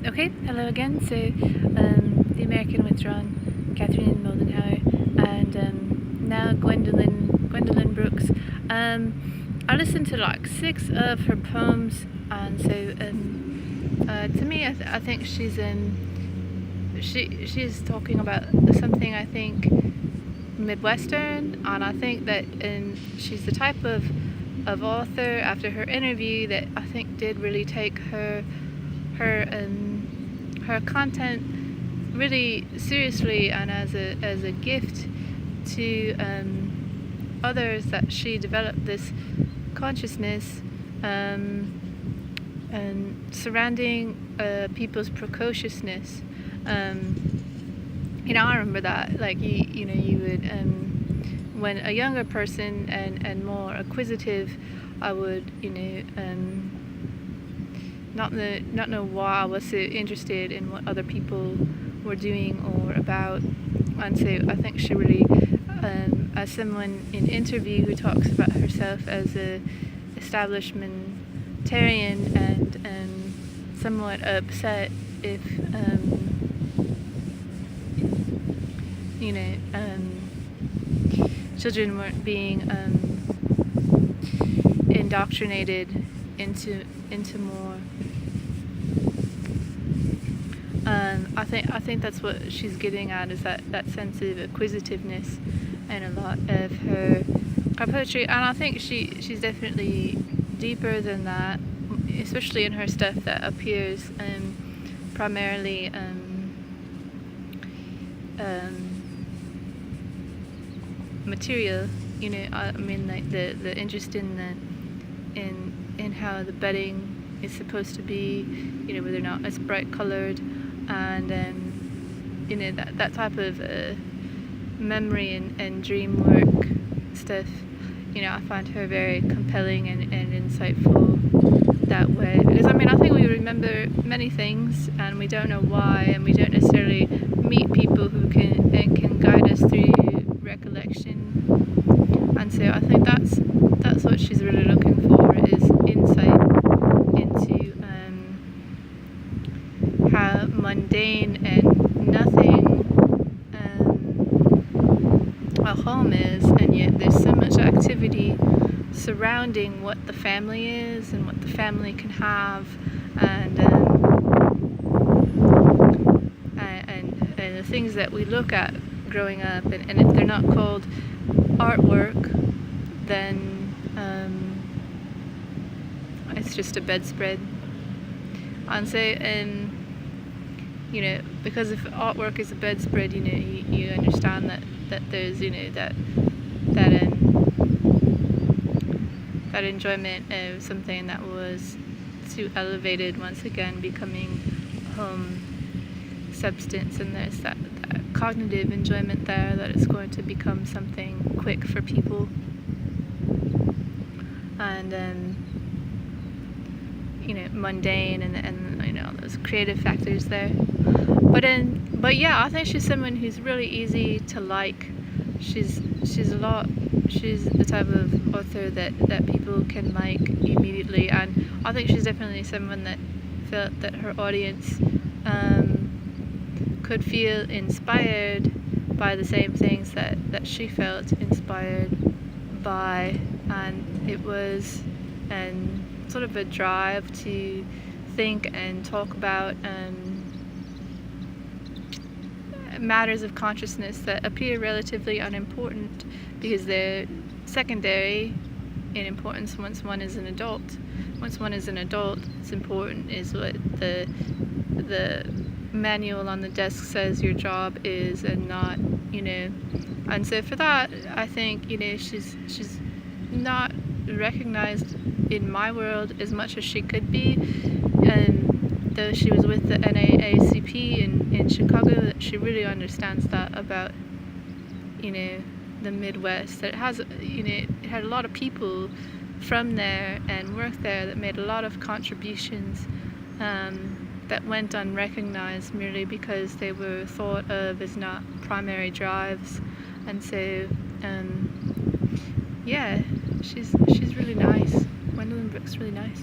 Okay, hello again. So, the American Withdrawn, Catherine Moldenhauer, and now Gwendolyn Brooks. I listened to like 6 of her poems, and so to me, I think she's she's talking about something I think Midwestern, and I think that she's the type of author after her interview that I think did really take her content really seriously and as a gift to others, that she developed this consciousness and surrounding people's precociousness. I remember that, like, you would when a younger person and more acquisitive, I would not know why I was so interested in what other people were doing or about. And so I think she really, as someone in interview who talks about herself as a establishmentarian and somewhat upset if children weren't being indoctrinated into more. I think that's what she's getting at, is that sense of acquisitiveness in a lot of her poetry, and I think she's definitely deeper than that, especially in her stuff that appears primarily material. I mean, like the interest in how the bedding is supposed to be, whether or not it's bright colored, and that type of memory and dream work stuff. I find her very compelling and insightful that way, because I think we remember many things and we don't know why, and we don't necessarily meet people who can guide us through recollection. And so I think that's what she's really looking for, is insight into how mundane and nothing a home is, and yet there's so much activity surrounding what the family is and what the family can have, and the things that we look at growing up, and if they're not called artwork, then it's just a bedspread. And so, because if artwork is a bedspread, you understand that there's that enjoyment of something that was too elevated, once again becoming home substance, and there's that cognitive enjoyment there, that it's going to become something quick for people, and mundane, and all those creative factors there. But yeah, I think she's someone who's really easy to like. She's the type of author that people can like immediately, and I think she's definitely someone that felt that her audience could feel inspired by the same things that she felt inspired by, and it was sort of a drive to think and talk about matters of consciousness that appear relatively unimportant, because they're secondary in importance once one is an adult. Once one is an adult, it's important is what the manual on the desk says your job is, and not, and so for that, I think, she's not recognized in my world as much as she could be, and though she was with the NAACP in Chicago, that she really understands that about the Midwest, that it has it had a lot of people from there and worked there that made a lot of contributions that went unrecognized merely because they were thought of as not primary drives. And so yeah, she's really nice. Gwendolyn Brooks, really nice.